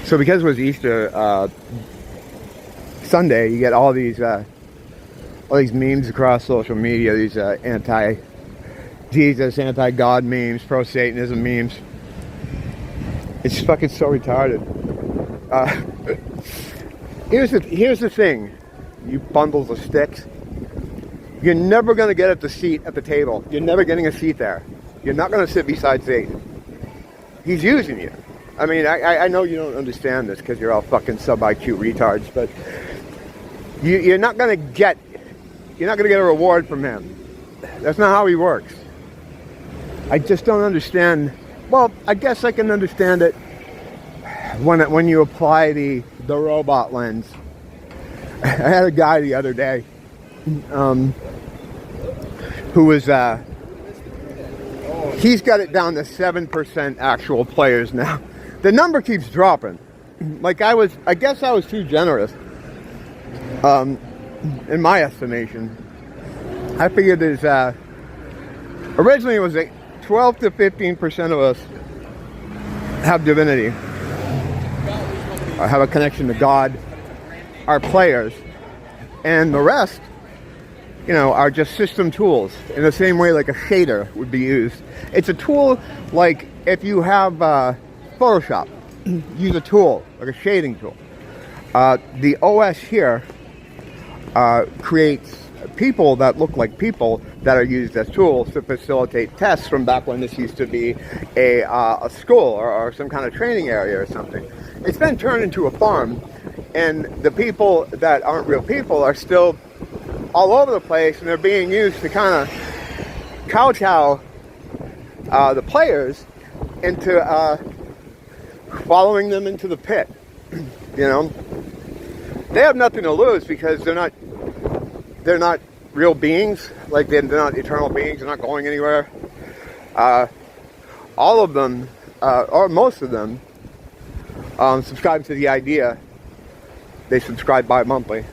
So because it was Easter Sunday, you get all these memes across social media, these anti-Jesus, anti-God memes, pro-Satanism memes. It's fucking so retarded. Here's the thing, you bundles of sticks. You're never going to get at the seat at the table. You're never getting a seat there. You're not going to sit beside Satan. He's using you. I mean, I know you don't understand this because you're all fucking sub-IQ retards, but you're not going to get a reward from him. That's not how he works. I just don't understand. Well, I guess I can understand it when you apply the robot lens. I had a guy the other day who was he's got it down to 7% actual players now. The number keeps dropping. Like I guess I was too generous. In my estimation, I figured there's originally it was 12 to 15% of us have divinity, or have a connection to God, are players, and the rest, you know, are just system tools. In the same way like a shader would be used. It's a tool like if you have Photoshop, use a tool, like a shading tool. The OS here creates people that look like people that are used as tools to facilitate tests from back when this used to be a school or some kind of training area or something. It's been turned into a farm, and the people that aren't real people are still all over the place, and they're being used to kind of kowtow the players into following them into the pit. You know, they have nothing to lose because they're not real beings. Like they're not eternal beings. They're not going anywhere. All of them, or most of them, subscribe to the idea. They subscribe bi-monthly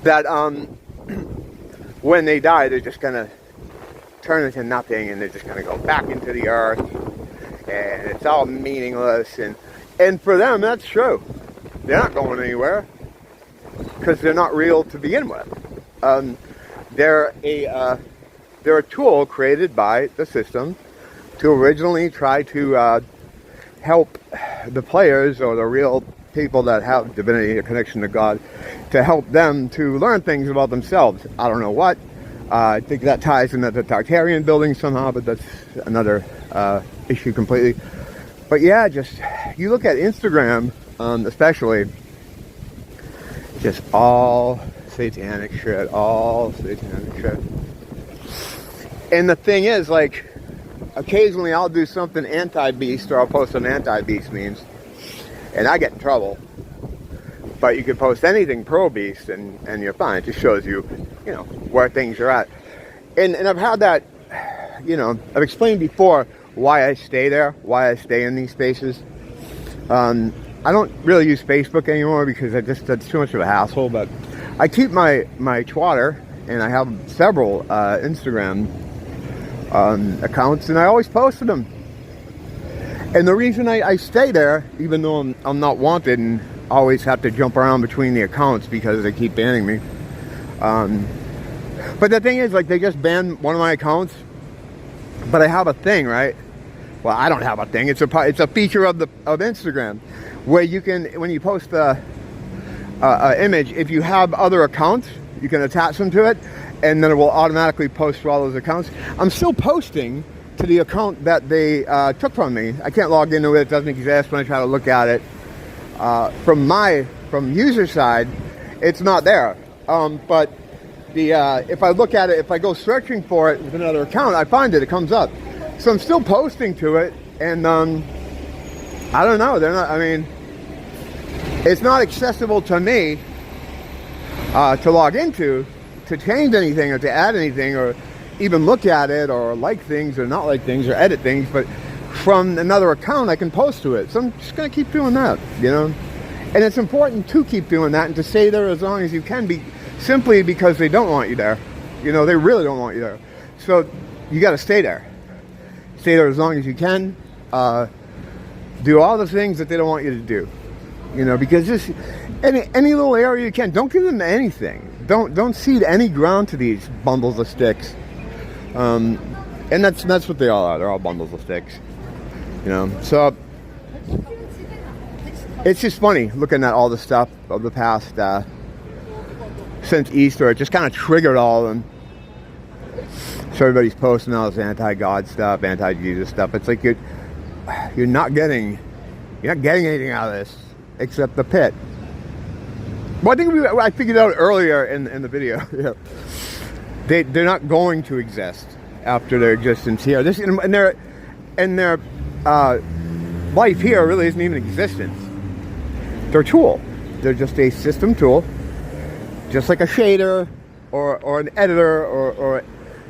that when they die, they're just gonna turn into nothing, and they're just gonna go back into the earth, and it's all meaningless. And for them, that's true. They're not going anywhere because they're not real to begin with. They're a tool created by the system to originally try to help the players, or the real people that have divinity, a connection to God, to help them to learn things about themselves. I don't know what. I think that ties into the Tartarian building somehow, but that's another issue completely. But yeah, just you look at Instagram, especially, just all satanic shit, And the thing is, like, occasionally I'll do something anti-beast, or I'll post some anti-beast memes, and I get in trouble. But you can post anything pro-beast, and you're fine. It just shows you, you know, where things are at. And I've had that, you know, I've explained before why I stay there, why I stay in these spaces. I don't really use Facebook anymore because that's too much of a hassle, but I keep my Twitter, and I have several Instagram accounts, and I always post them. And the reason I stay there, even though I'm not wanted and always have to jump around between the accounts because they keep banning me. But the thing is, like, they just banned one of my accounts, but I have a thing, right? Well, I don't have a thing. It's a feature of Instagram where you can, when you post a image, if you have other accounts, you can attach them to it, and then it will automatically post to all those accounts. I'm still posting to the account that they took from me. I can't log into it. It doesn't exist when I try to look at it. From user side, it's not there. But if I look at it, if I go searching for it with another account, I find it comes up. So I'm still posting to it, and I don't know. They're not. I mean, it's not accessible to me to log into, to change anything or to add anything, or even look at it, or like things or not like things, or edit things. But from another account, I can post to it. So I'm just going to keep doing that, you know. And it's important to keep doing that and to stay there as long as you can, simply because they don't want you there. You know, they really don't want you there. So you got to stay there. Stay there as long as you can. Do all the things that they don't want you to do. You know, because just any little area you can. Don't give them anything. Don't seed any ground to these bundles of sticks. And that's what they all are. They're all bundles of sticks. You know, so it's just funny looking at all the stuff of the past since Easter. It just kind of triggered all of them. So everybody's posting all this anti-God stuff, anti-Jesus stuff. It's like you're not getting anything out of this except the pit. Well, I think I figured out earlier in the video. Yeah. They're not going to exist after their existence here. This and their life here really isn't even existence. They're a tool. They're just a system tool, just like a shader or an editor or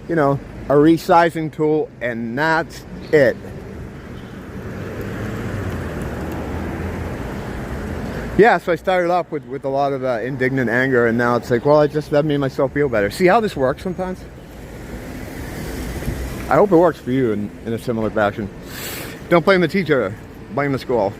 you know, a resizing tool, and that's it. Yeah, so I started off with a lot of indignant anger, and now it's like, well, that made myself feel better. See how this works sometimes? I hope it works for you in a similar fashion. Don't blame the teacher, blame the school.